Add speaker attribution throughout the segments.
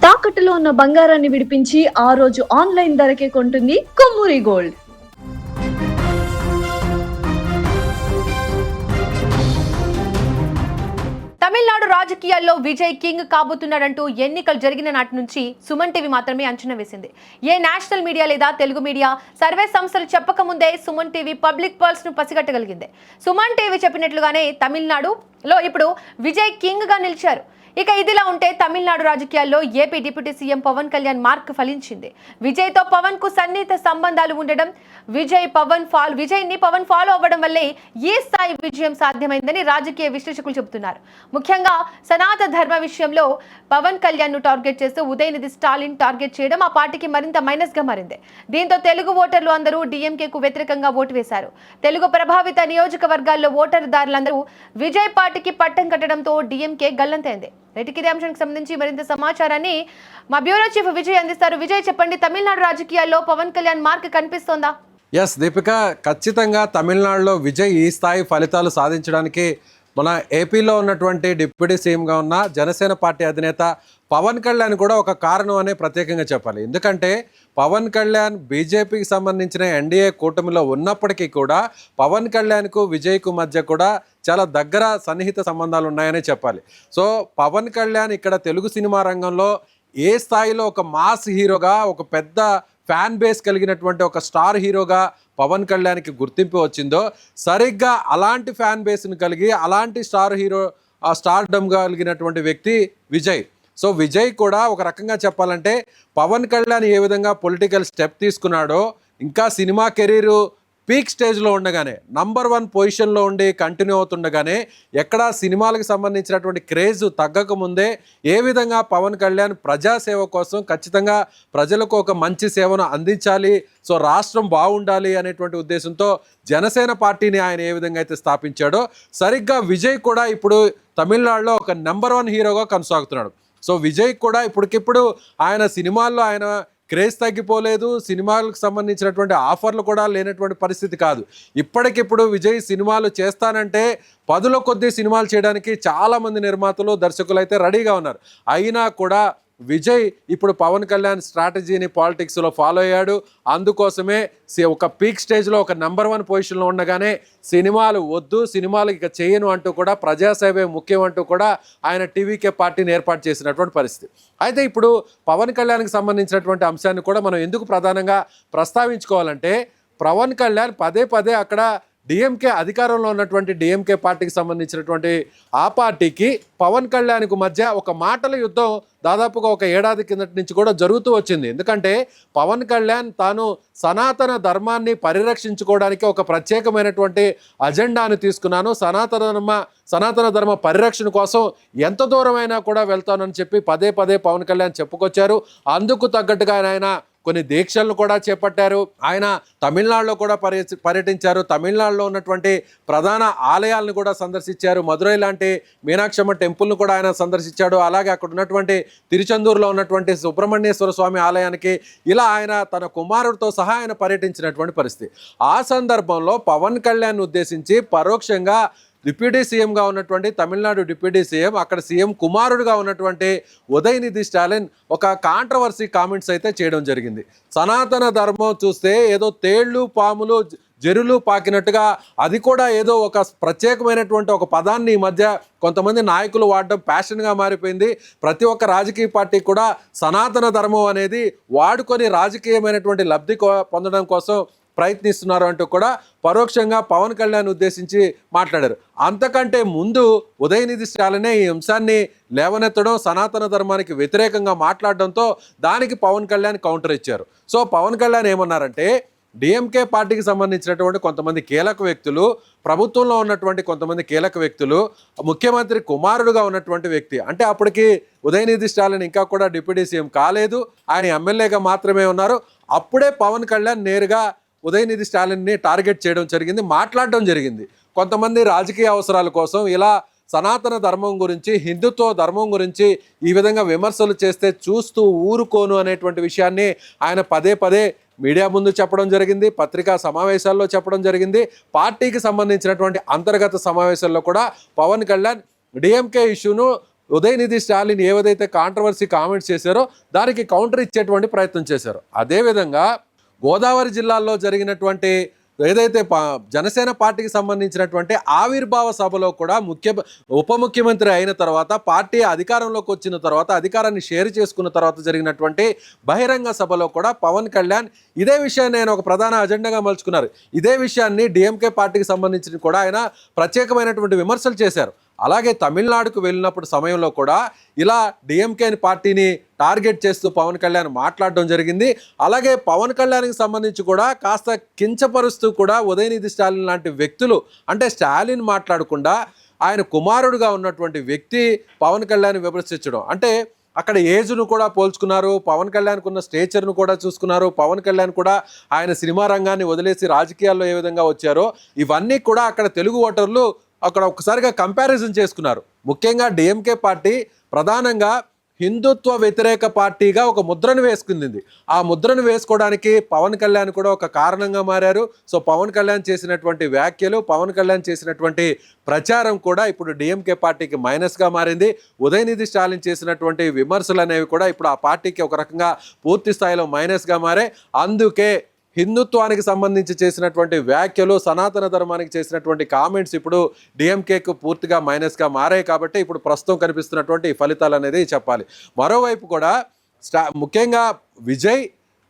Speaker 1: తాకట్టులో ఉన్న బంగారాన్ని విడిపించి ఆ రోజు ఆన్లైన్ ధరకే కొంటుంది కొమ్మూరి గోల్డ్.
Speaker 2: తమిళనాడు రాజకీయాల్లో విజయ్ కింగ్ కాబోతున్నాడంటూ ఎన్నికలు జరిగిన నాటి నుంచి సుమన్ టీవీ మాత్రమే అంచనా వేసింది. ఏ నేషనల్ మీడియా లేదా తెలుగు మీడియా సర్వే సంస్థలు చెప్పకముందే సుమన్ టీవీ పబ్లిక్ పల్స్ ను పసిగట్టగలిగింది. సుమన్ టీవీ చెప్పినట్లుగానే తమిళనాడులో ఇప్పుడు విజయ్ కింగ్ గా నిలిచారు. ఇక ఇదిలా ఉంటే తమిళనాడు రాజకీయాల్లో AP deputy CM Pawan Kalyan mark ఫలించింది. విజయ్ తో పవన్ కు సన్నిహిత సంబంధాలు ఉండడం, విజయ్ ని పవన్ ఫాలో అవ్వడం వల్లే ఈ స్థాయి విజయం సాధ్యమైందని రాజకీయ విశ్లేషకులు చెబుతున్నారు. ముఖ్యంగా సనాతన ధర్మ విషయంలో పవన్ కళ్యాణ్ ను టార్గెట్ చేస్తూ ఉదయనిధి స్టాలిన్ టార్గెట్ చేయడం ఆ పార్టీకి మరింత మైనస్ గా మారింది. దీంతో తెలుగు ఓటర్లు అందరూ డీఎంకే కు వ్యతిరేకంగా ఓటు వేశారు. తెలుగు ప్రభావిత నియోజకవర్గాల్లో ఓటరుదారులందరూ విజయ్ పార్టీకి పట్టం కట్టడంతో డీఎంకే గల్లంతైంది. ఇదే అంశానికి సంబంధించి మరింత సమాచారాన్ని మా బ్యూరో చీఫ్ విజయ్ అందిస్తారు. విజయ్, చెప్పండి, తమిళనాడు రాజకీయాల్లో పవన్ కళ్యాణ్ మార్క్ కనిపిస్తోందా?
Speaker 3: ఎస్ దీపిక, ఖచ్చితంగా తమిళనాడులో విజయ్ ఈ స్థాయి ఫలితాలు సాధించడానికి మన ఏపీలో ఉన్నటువంటి డిప్యూటీ సీఎంగా ఉన్న జనసేన పార్టీ అధినేత పవన్ కళ్యాణ్ కూడా ఒక కారణం అనే ప్రత్యేకంగా చెప్పాలి. ఎందుకంటే పవన్ కళ్యాణ్ బీజేపీకి సంబంధించిన ఎన్డీఏ కూటమిలో ఉన్నప్పటికీ కూడా పవన్ కళ్యాణ్కు విజయ్కు మధ్య కూడా చాలా దగ్గర సన్నిహిత సంబంధాలు ఉన్నాయనే చెప్పాలి. సో పవన్ కళ్యాణ్ ఇక్కడ తెలుగు సినిమా రంగంలో ఏ స్థాయిలో ఒక మాస్ హీరోగా, ఒక పెద్ద ఫ్యాన్ బేస్ కలిగినటువంటి ఒక స్టార్ హీరోగా పవన్ కళ్యాణ్కి గుర్తింపు వచ్చిందో, సరిగ్గా అలాంటి ఫ్యాన్ బేస్ని కలిగి అలాంటి స్టార్ హీరో స్టార్డమ్ కలిగినటువంటి వ్యక్తి విజయ్. సో విజయ్ కూడా ఒక రకంగా చెప్పాలంటే పవన్ కళ్యాణ్ ఏ విధంగా పొలిటికల్ స్టెప్ తీసుకున్నాడో, ఇంకా సినిమా కెరీరు పీక్ స్టేజ్లో ఉండగానే నంబర్ 1 పొజిషన్లో ఉండి కంటిన్యూ అవుతుండగానే ఎక్కడా సినిమాలకు సంబంధించినటువంటి క్రేజ్ తగ్గకముందే ఏ విధంగా పవన్ కళ్యాణ్ ప్రజాసేవ కోసం ఖచ్చితంగా ప్రజలకు ఒక మంచి సేవను అందించాలి, సో రాష్ట్రం బాగుండాలి అనేటువంటి ఉద్దేశంతో జనసేన పార్టీని ఆయన ఏ విధంగా అయితే స్థాపించాడో, సరిగ్గా విజయ్ కూడా ఇప్పుడు తమిళనాడులో ఒక నంబర్ 1 హీరోగా కొనసాగుతున్నాడు. సో విజయ్ కూడా ఇప్పటికిప్పుడు ఆయన సినిమాల్లో ఆయన క్రేజ్ తగ్గిపోలేదు, సినిమాలకు సంబంధించినటువంటి ఆఫర్లు కూడా లేనటువంటి పరిస్థితి కాదు. ఇప్పటికిప్పుడు విజయ్ సినిమాలు చేస్తానంటే 10ల కొద్దీ సినిమాలు చేయడానికి చాలామంది నిర్మాతలు, దర్శకులు అయితే రెడీగా ఉన్నారు. అయినా కూడా విజయ్ ఇప్పుడు పవన్ కళ్యాణ్ స్ట్రాటజీని పాలిటిక్స్లో ఫాలో అయ్యాడు. అందుకోసమే ఒక పీక్ స్టేజ్లో ఒక నంబర్ 1 పొజిషన్లో ఉండగానే సినిమాలు వద్దు, సినిమాలు ఇక చేయను అంటూ కూడా ప్రజాసేవే ముఖ్యం అంటూ కూడా ఆయన టీవీకే పార్టీని ఏర్పాటు చేసినటువంటి పరిస్థితి. అయితే ఇప్పుడు పవన్ కళ్యాణ్కి సంబంధించినటువంటి అంశాన్ని కూడా మనం ఎందుకు ప్రధానంగా ప్రస్తావించుకోవాలంటే, పవన్ కళ్యాణ్ పదే పదే అక్కడ డిఎంకే అధికారంలో ఉన్నటువంటి డిఎంకే పార్టీకి సంబంధించినటువంటి ఆ పార్టీకి పవన్ కళ్యాణ్కు మధ్య ఒక మాటల యుద్ధం దాదాపుగా ఒక ఏడాది కిందటి నుంచి కూడా జరుగుతూ వచ్చింది. ఎందుకంటే పవన్ కళ్యాణ్ తాను సనాతన ధర్మాన్ని పరిరక్షించుకోవడానికి ఒక ప్రత్యేకమైనటువంటి అజెండాను తీసుకున్నాను, సనాతన ధర్మ పరిరక్షణ కోసం ఎంత దూరమైనా కూడా వెళ్తానని చెప్పి పదే పదే పవన్ కళ్యాణ్ చెప్పుకొచ్చారు. అందుకు తగ్గట్టుగా ఆయన కొన్ని దీక్షలను కూడా చేపట్టారు. ఆయన తమిళనాడులో కూడా పర్యటించారు. తమిళనాడులో ఉన్నటువంటి ప్రధాన ఆలయాలను కూడా సందర్శించారు. మదురై లాంటి మీనాక్షమ్మ టెంపుల్ను కూడా ఆయన సందర్శించాడు. అలాగే అక్కడ ఉన్నటువంటి తిరుచెందూరులో ఉన్నటువంటి సుబ్రహ్మణ్యేశ్వర స్వామి ఆలయానికి ఇలా ఆయన తన కుమారుడితో సహా ఆయన పర్యటించినటువంటి పరిస్థితి. ఆ సందర్భంలో పవన్ కళ్యాణ్ ఉద్దేశించి పరోక్షంగా డిప్యూటీ సీఎంగా ఉన్నటువంటి తమిళనాడు డిప్యూటీ సీఎం, అక్కడ సీఎం కుమారుడుగా ఉన్నటువంటి ఉదయనిధి స్టాలిన్ ఒక కాంట్రవర్సీ కామెంట్స్ అయితే చేయడం జరిగింది. సనాతన ధర్మం చూస్తే ఏదో తేళ్లు, పాములు, జరులు పాకినట్టుగా అది కూడా ఏదో ఒక ప్రత్యేకమైనటువంటి ఒక పదాన్ని ఈ మధ్య కొంతమంది నాయకులు వాడడం ప్యాషన్గా మారిపోయింది. ప్రతి ఒక్క రాజకీయ పార్టీ కూడా సనాతన ధర్మం అనేది వాడుకొని రాజకీయమైనటువంటి లబ్ధి పొందడం కోసం ప్రయత్నిస్తున్నారు అంటూ కూడా పరోక్షంగా పవన్ కళ్యాణ్ ఉద్దేశించి మాట్లాడారు. అంతకంటే ముందు ఉదయనిధి స్టాలినే ఈ అంశాన్ని లేవనెత్తడం, సనాతన ధర్మానికి వ్యతిరేకంగా మాట్లాడడంతో దానికి పవన్ కళ్యాణ్ కౌంటర్ ఇచ్చారు. సో పవన్ కళ్యాణ్ ఏమన్నారంటే, డిఎంకే పార్టీకి సంబంధించినటువంటి కొంతమంది కీలక వ్యక్తులు, ప్రభుత్వంలో ఉన్నటువంటి కొంతమంది కీలక వ్యక్తులు, ముఖ్యమంత్రి కుమారుడుగా ఉన్నటువంటి వ్యక్తి, అంటే అప్పటికి ఉదయనిధి స్టాలిన్ ఇంకా కూడా డిప్యూటీ సీఎం కాలేదు, ఆయన ఎమ్మెల్యేగా మాత్రమే ఉన్నారు. అప్పుడే పవన్ కళ్యాణ్ నేరుగా ఉదయనిధి స్టాలిన్ని టార్గెట్ చేయడం జరిగింది, మాట్లాడడం జరిగింది. కొంతమంది రాజకీయ అవసరాల కోసం ఇలా సనాతన ధర్మం గురించి, హిందుత్వ ధర్మం గురించి ఈ విధంగా విమర్శలు చేస్తే చూస్తూ ఊరుకోను అనేటువంటి విషయాన్ని ఆయన పదే పదే మీడియా ముందు చెప్పడం జరిగింది, పత్రికా సమావేశాల్లో చెప్పడం జరిగింది. పార్టీకి సంబంధించినటువంటి అంతర్గత సమావేశాల్లో కూడా పవన్ కళ్యాణ్ డిఎంకే ఇష్యూను ఉదయనిధి స్టాలిన్ ఏదైతే కాంట్రవర్సీ కామెంట్స్ చేశారో దానికి కౌంటర్ ఇచ్చేటువంటి ప్రయత్నం చేశారు. అదేవిధంగా గోదావరి జిల్లాలో జరిగినటువంటి ఏదైతే జనసేన పార్టీకి సంబంధించినటువంటి ఆవిర్భావ సభలో కూడా ఉప ముఖ్యమంత్రి అయిన తర్వాత పార్టీ అధికారంలోకి వచ్చిన తర్వాత అధికారాన్ని షేర్ చేసుకున్న తర్వాత జరిగినటువంటి బహిరంగ సభలో కూడా పవన్ కళ్యాణ్ ఇదే విషయాన్ని ఆయన ఒక ప్రధాన అజెండాగా మలుచుకున్నారు. ఇదే విషయాన్ని డిఎంకే పార్టీకి సంబంధించి కూడా ఆయన ప్రత్యేకమైనటువంటి విమర్శలు చేశారు. అలాగే తమిళనాడుకు వెళ్ళినప్పుడు సమయంలో కూడా ఇలా డిఎంకే పార్టీని టార్గెట్ చేస్తూ పవన్ కళ్యాణ్ మాట్లాడడం జరిగింది. అలాగే పవన్ కళ్యాణ్కి సంబంధించి కూడా కాస్త కించపరుస్తూ కూడా ఉదయనిధి స్టాలిన్ లాంటి వ్యక్తులు, అంటే స్టాలిన్ మాట్లాడకుండా ఆయన కుమారుడుగా ఉన్నటువంటి వ్యక్తి పవన్ కళ్యాణ్ విమర్శించడం, అంటే అక్కడ ఏజ్ను కూడా పోల్చుకున్నారు, పవన్ కళ్యాణ్కు ఉన్న స్టేచర్ను కూడా చూసుకున్నారు, పవన్ కళ్యాణ్ కూడా ఆయన సినిమా రంగాన్ని వదిలేసి రాజకీయాల్లో ఏ విధంగా వచ్చారో ఇవన్నీ కూడా అక్కడ తెలుగు ఓటర్లు అక్కడ ఒక్కసారిగా కంపారిజన్ చేసుకున్నారు. ముఖ్యంగా డిఎంకే పార్టీ ప్రధానంగా హిందుత్వ వ్యతిరేక పార్టీగా ఒక ముద్రను వేసుకుంది. ఆ ముద్రను వేసుకోవడానికి పవన్ కళ్యాణ్ కూడా ఒక కారణంగా మారారు. సో పవన్ కళ్యాణ్ చేసినటువంటి వ్యాఖ్యలు, పవన్ కళ్యాణ్ చేసినటువంటి ప్రచారం కూడా ఇప్పుడు డిఎంకే పార్టీకి మైనస్గా మారింది. ఉదయనిధి స్టాలిన్ చేసినటువంటి విమర్శలు అనేవి కూడా ఇప్పుడు ఆ పార్టీకి ఒక రకంగా పూర్తి స్థాయిలో మైనస్గా మారే. అందుకే హిందుత్వానికి సంబంధించి చేసినటువంటి వ్యాఖ్యలు, సనాతన ధర్మానికి చేసినటువంటి కామెంట్స్ ఇప్పుడు డిఎంకేకు పూర్తిగా మైనస్గా మారాయి. కాబట్టి ఇప్పుడు ప్రస్తుతం కనిపిస్తున్నటువంటి ఫలితాలు అనేది చెప్పాలి. మరోవైపు కూడా ముఖ్యంగా విజయ్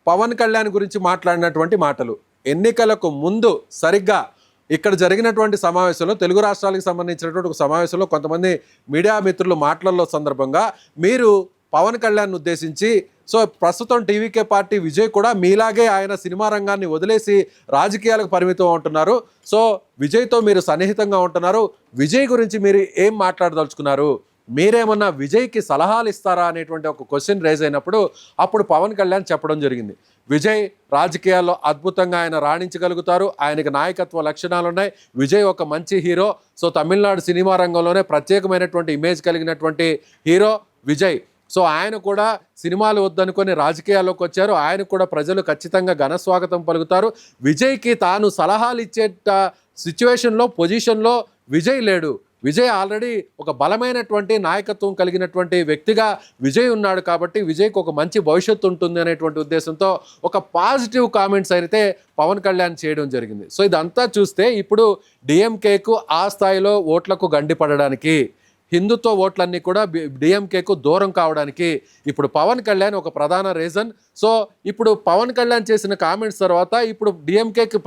Speaker 3: పవన్ కళ్యాణ్ గురించి మాట్లాడినటువంటి మాటలు ఎన్నికలకు ముందు సరిగ్గా ఇక్కడ జరిగినటువంటి సమావేశంలో, తెలుగు రాష్ట్రాలకు సంబంధించినటువంటి ఒక సమావేశంలో కొంతమంది మీడియా మిత్రులు మాటలలో సందర్భంగా మీరు పవన్ కళ్యాణ్ ఉద్దేశించి, సో ప్రస్తుతం టీవీకే పార్టీ విజయ్ కూడా మీలాగే ఆయన సినిమా రంగాన్ని వదిలేసి రాజకీయాలకు పరిమితం ఉంటున్నారు, సో విజయ్తో మీరు సన్నిహితంగా ఉంటున్నారు, విజయ్ గురించి మీరు ఏం మాట్లాడదలుచుకున్నారు, మీరేమన్నా విజయ్కి సలహాలు ఇస్తారా అనేటువంటి ఒక క్వశ్చన్ రేజ్ అయినప్పుడు అప్పుడు పవన్ కళ్యాణ్ చెప్పడం జరిగింది. విజయ్ రాజకీయాల్లో అద్భుతంగా ఆయన రాణించగలుగుతారు, ఆయనకి నాయకత్వ లక్షణాలు ఉన్నాయి, విజయ్ ఒక మంచి హీరో, సో తమిళనాడు సినిమా రంగంలోనే ప్రత్యేకమైనటువంటి ఇమేజ్ కలిగినటువంటి హీరో విజయ్. సో ఆయన కూడా సినిమాలు వద్దనుకొని రాజకీయాల్లోకి వచ్చారు, ఆయన కూడా ప్రజలు ఖచ్చితంగా ఘనస్వాగతం పలుకుతారు. విజయ్కి తాను సలహాలు ఇచ్చే సిచ్యువేషన్లో, పొజిషన్లో విజయ్ లేడు. విజయ్ ఆల్రెడీ ఒక బలమైనటువంటి నాయకత్వం కలిగినటువంటి వ్యక్తిగా విజయ్ ఉన్నాడు. కాబట్టి విజయ్కి ఒక మంచి భవిష్యత్తు ఉంటుంది అనేటువంటి ఉద్దేశంతో ఒక పాజిటివ్ కామెంట్స్ అయితే పవన్ కళ్యాణ్ చేయడం జరిగింది. సో ఇదంతా చూస్తే ఇప్పుడు డిఎంకేకు ఆ స్థాయిలో ఓట్లకు గండిపడడానికి, హిందుత్వ ఓట్లన్నీ కూడా డిఎంకేకు దూరం కావడానికి ఇప్పుడు పవన్ కళ్యాణ్ ఒక ప్రధాన రీజన్. సో ఇప్పుడు పవన్ కళ్యాణ్ చేసిన కామెంట్స్ తర్వాత ఇప్పుడు డిఎంకేకి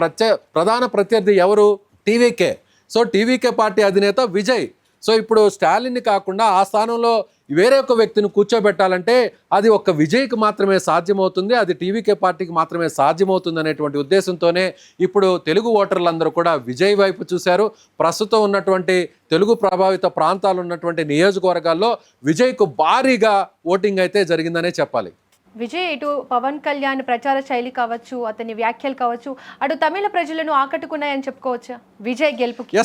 Speaker 3: ప్రధాన ప్రత్యర్థి ఎవరు? టీవీకే. సో టీవీకే పార్టీ అధినేత విజయ్. సో ఇప్పుడు స్టాలిన్ని కాకుండా ఆ స్థానంలో వేరే ఒక వ్యక్తిని కూర్చోబెట్టాలంటే అది ఒక్క విజయ్కి మాత్రమే సాధ్యమవుతుంది, అది టీవీకే పార్టీకి మాత్రమే సాధ్యమవుతుంది అనేటువంటి ఉద్దేశంతోనే ఇప్పుడు తెలుగు ఓటర్లందరూ కూడా విజయ్ వైపు చూశారు. ప్రస్తుతం ఉన్నటువంటి తెలుగు ప్రభావిత ప్రాంతాలు ఉన్నటువంటి నియోజకవర్గాల్లో విజయ్కు భారీగా ఓటింగ్ అయితే జరిగిందనే చెప్పాలి.
Speaker 2: విజయ్ ఇటు పవన్ కళ్యాణ్ ప్రచార శైలి కావచ్చు, అతని వ్యాఖ్యలు కావచ్చు, అటు తమిళ ప్రజలను ఆకట్టుకున్నాయని చెప్పుకోవచ్చా విజయ్ గెలుపుకి?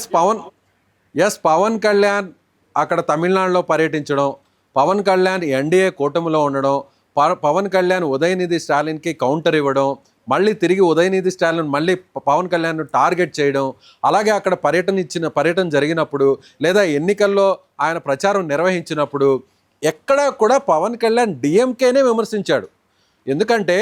Speaker 3: పవన్ కళ్యాణ్ అక్కడ తమిళనాడులో పర్యటించడం, పవన్ కళ్యాణ్ ఎన్డీఏ కూటమిలో ఉండడం, పవన్ కళ్యాణ్ ఉదయనిధి స్టాలిన్కి కౌంటర్ ఇవ్వడం, మళ్ళీ తిరిగి ఉదయనిధి స్టాలిన్ మళ్ళీ పవన్ కళ్యాణ్ను టార్గెట్ చేయడం, అలాగే అక్కడ పర్యటన జరిగినప్పుడు లేదా ఎన్నికల్లో ఆయన ప్రచారం నిర్వహించినప్పుడు ఎక్కడా కూడా పవన్ కళ్యాణ్ డిఎంకేనే విమర్శించాడు. ఎందుకంటే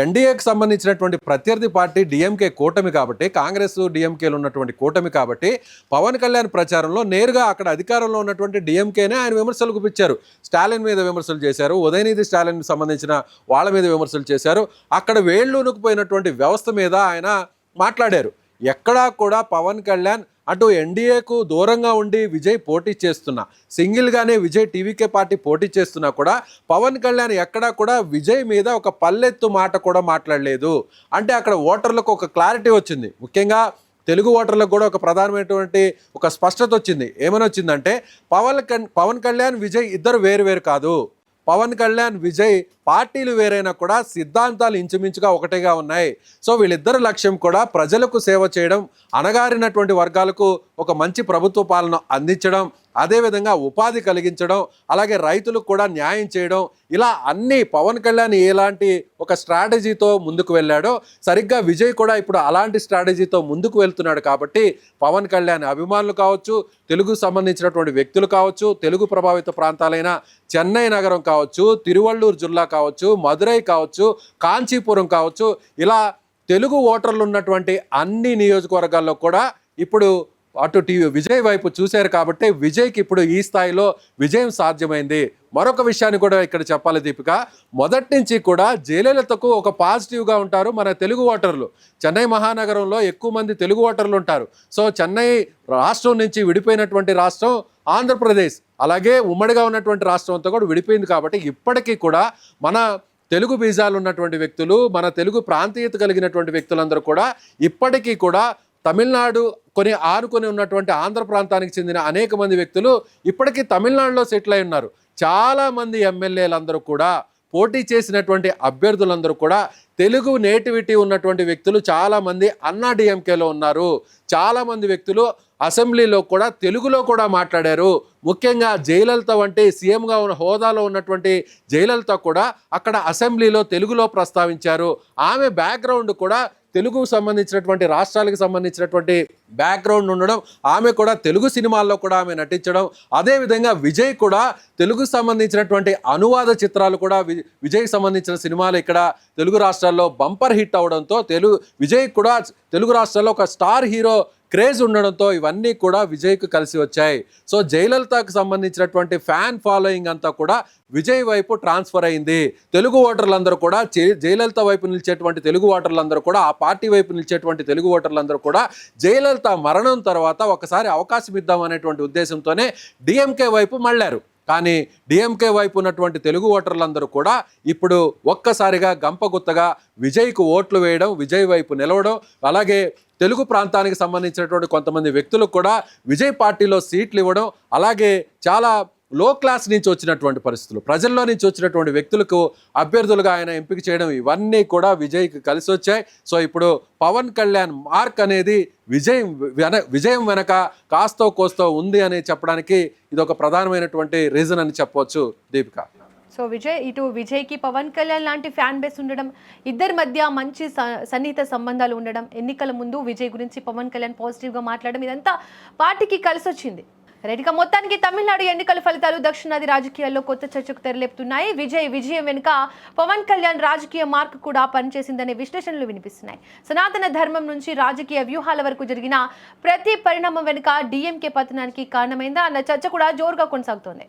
Speaker 3: ఎన్డీఏకి సంబంధించినటువంటి ప్రత్యర్థి పార్టీ డిఎంకే కూటమి కాబట్టి, కాంగ్రెస్ డిఎంకేలు ఉన్నటువంటి కూటమి కాబట్టి పవన్ కళ్యాణ్ ప్రచారంలో నేరుగా అక్కడ అధికారంలో ఉన్నటువంటి డిఎంకేనే ఆయన విమర్శలు గుప్పించారు. స్టాలిన్ మీద విమర్శలు చేశారు, ఉదయనిధి స్టాలిన్కి సంబంధించిన వాళ్ళ మీద విమర్శలు చేశారు, అక్కడ వేళ్ళూనుకుపోయినటువంటి వ్యవస్థ మీద ఆయన మాట్లాడారు. ఎక్కడా కూడా పవన్ కళ్యాణ్ అటు ఎన్డీఏకు దూరంగా ఉండి విజయ్ పోటీ చేస్తున్నా, సింగిల్గానే విజయ్ టీవీకే పార్టీ పోటీ చేస్తున్నా కూడా పవన్ కళ్యాణ్ ఎక్కడా కూడా విజయ్ మీద ఒక పల్లెత్తు మాట కూడా మాట్లాడలేదు. అంటే అక్కడ ఓటర్లకు ఒక క్లారిటీ వచ్చింది, ముఖ్యంగా తెలుగు ఓటర్లకు కూడా ఒక ప్రధానమైనటువంటి ఒక స్పష్టత వచ్చింది. ఏమని వచ్చిందంటే పవన్ కళ్యాణ్ విజయ్ ఇద్దరు వేరు కాదు, పవన్ కళ్యాణ్ విజయ్ పార్టీలు వేరైనా కూడా సిద్ధాంతాలు ఇంచుమించుగా ఒకటిగా ఉన్నాయి. సో వీళ్ళిద్దరు లక్ష్యం కూడా ప్రజలకు సేవ చేయడం, అణగారినటువంటి వర్గాలకు ఒక మంచి ప్రభుత్వ పాలన అందించడం, అదేవిధంగా ఉపాధి కలిగించడం, అలాగే రైతులకు కూడా న్యాయం చేయడం, ఇలా అన్ని పవన్ కళ్యాణ్ ఎలాంటి ఒక స్ట్రాటజీతో ముందుకు వెళ్ళాడో సరిగ్గా విజయ్ కూడా ఇప్పుడు అలాంటి స్ట్రాటజీతో ముందుకు వెళ్తున్నాడు. కాబట్టి పవన్ కళ్యాణ్ అభిమానులు కావచ్చు, తెలుగుకు సంబంధించినటువంటి వ్యక్తులు కావచ్చు, తెలుగు ప్రభావిత ప్రాంతాలైన చెన్నై నగరం కావచ్చు, తిరువళ్ళూరు జిల్లా కావచ్చు, మదురై కావచ్చు, కాంచీపురం కావచ్చు, ఇలా తెలుగు ఓటర్లు ఉన్నటువంటి అన్ని నియోజకవర్గాల్లో కూడా ఇప్పుడు అటు విజయ్ వైపు చూశారు. కాబట్టి విజయ్కి ఇప్పుడు ఈ స్థాయిలో విజయం సాధ్యమైంది. మరొక విషయాన్ని కూడా ఇక్కడ చెప్పాలి దీపిక, మొదటి నుంచి కూడా జయలలితకు ఒక పాజిటివ్గా ఉంటారు మన తెలుగు ఓటర్లు. చెన్నై మహానగరంలో ఎక్కువ మంది తెలుగు ఓటర్లు ఉంటారు. సో చెన్నై రాష్ట్రం నుంచి విడిపోయినటువంటి రాష్ట్రం ఆంధ్రప్రదేశ్, అలాగే ఉమ్మడిగా ఉన్నటువంటి రాష్ట్రం అంతా కూడా విడిపోయింది. కాబట్టి ఇప్పటికీ కూడా మన తెలుగు బీజాలు ఉన్నటువంటి వ్యక్తులు, మన తెలుగు ప్రాంతీయత కలిగినటువంటి వ్యక్తులందరూ కూడా ఇప్పటికీ కూడా తమిళనాడు ఆనుకొని ఉన్నటువంటి ఆంధ్ర ప్రాంతానికి చెందిన అనేక మంది వ్యక్తులు ఇప్పటికీ తమిళనాడులో సెటిల్ అయి ఉన్నారు. చాలామంది ఎమ్మెల్యేలందరూ కూడా, పోటీ చేసినటువంటి అభ్యర్థులందరూ కూడా తెలుగు నేటివిటీ ఉన్నటువంటి వ్యక్తులు చాలామంది అన్నా డిఎంకేలో ఉన్నారు. చాలామంది వ్యక్తులు అసెంబ్లీలో కూడా తెలుగులో కూడా మాట్లాడారు. ముఖ్యంగా జయలలిత వంటి సీఎంగా ఉన్న హోదాలో ఉన్నటువంటి జయలలిత కూడా అక్కడ అసెంబ్లీలో తెలుగులో ప్రస్తావించారు. ఆమె బ్యాక్గ్రౌండ్ కూడా తెలుగుకు సంబంధించినటువంటి రాష్ట్రాలకు సంబంధించినటువంటి బ్యాక్గ్రౌండ్ ఉండడం, ఆమె కూడా తెలుగు సినిమాల్లో కూడా ఆమె నటించడం, అదేవిధంగా విజయ్ కూడా తెలుగుకు సంబంధించినటువంటి అనువాద చిత్రాలు కూడా విజయ్కి సంబంధించిన సినిమాలు ఇక్కడ తెలుగు రాష్ట్రాల్లో బంపర్ హిట్ అవడంతో విజయ్ కూడా తెలుగు రాష్ట్రాల్లో ఒక స్టార్ హీరో క్రేజ్ ఉండడంతో ఇవన్నీ కూడా విజయ్కు కలిసి వచ్చాయి. సో జయలలితకు సంబంధించినటువంటి ఫ్యాన్ ఫాలోయింగ్ అంతా కూడా విజయ్ వైపు ట్రాన్స్ఫర్ అయింది. తెలుగు ఓటర్లందరూ కూడా జయలలిత వైపు నిలిచేటువంటి తెలుగు ఓటర్లందరూ కూడా, ఆ పార్టీ వైపు నిలిచేటువంటి తెలుగు ఓటర్లందరూ కూడా జయలలిత మరణం తర్వాత ఒకసారి అవకాశం ఇద్దాం అనేటువంటి ఉద్దేశంతోనే డిఎంకే వైపు మళ్ళారు. కానీ డిఎంకే వైపు ఉన్నటువంటి తెలుగు ఓటర్లందరూ కూడా ఇప్పుడు ఒక్కసారిగా గంపగుత్తగా విజయ్కు ఓట్లు వేయడం, విజయ్ వైపు నిలవడం, అలాగే తెలుగు ప్రాంతానికి సంబంధించినటువంటి కొంతమంది వ్యక్తులకు కూడా విజయ్ పార్టీలో సీట్లు ఇవ్వడం, అలాగే చాలా లో క్లాస్ నుంచి వచ్చినటువంటి పరిస్థితులు, ప్రజల్లో నుంచి వచ్చినటువంటి వ్యక్తులకు అభ్యర్థులుగా ఆయన ఎంపిక చేయడం, ఇవన్నీ కూడా విజయ్కి కలిసి వచ్చాయి. సో ఇప్పుడు పవన్ కళ్యాణ్ మార్క్ అనేది విజయం వెనక కాస్తో కోస్తో ఉంది అని చెప్పడానికి ఇది ఒక ప్రధానమైనటువంటి రీజన్ అని చెప్పవచ్చు దీపిక.
Speaker 2: సో విజయ్కి పవన్ కళ్యాణ్ లాంటి ఫ్యాన్ బేస్ ఉండడం, ఇద్దరి మధ్య మంచి సన్నిహిత సంబంధాలు ఉండడం, ఎన్నికల ముందు విజయ్ గురించి పవన్ కళ్యాణ్ పాజిటివ్గా మాట్లాడడం, ఇదంతా పార్టీకి కలిసి వచ్చింది. రైట్గా మొత్తానికి తమిళనాడు ఎన్నికల ఫలితాలు దక్షిణాది రాజకీయాల్లో కొత్త చర్చకు తెరలేపుతున్నాయి. విజయం వెనుక పవన్ కళ్యాణ్ రాజకీయ మార్క్ కూడా పనిచేసిందనే విశ్లేషణలు వినిపిస్తున్నాయి. సనాతన ధర్మం నుంచి రాజకీయ వ్యూహాల వరకు జరిగిన ప్రతి పరిణామం వెనుక డిఎంకే పతనానికి కారణమైందా అన్న చర్చ కూడా జోరుగా కొనసాగుతోంది.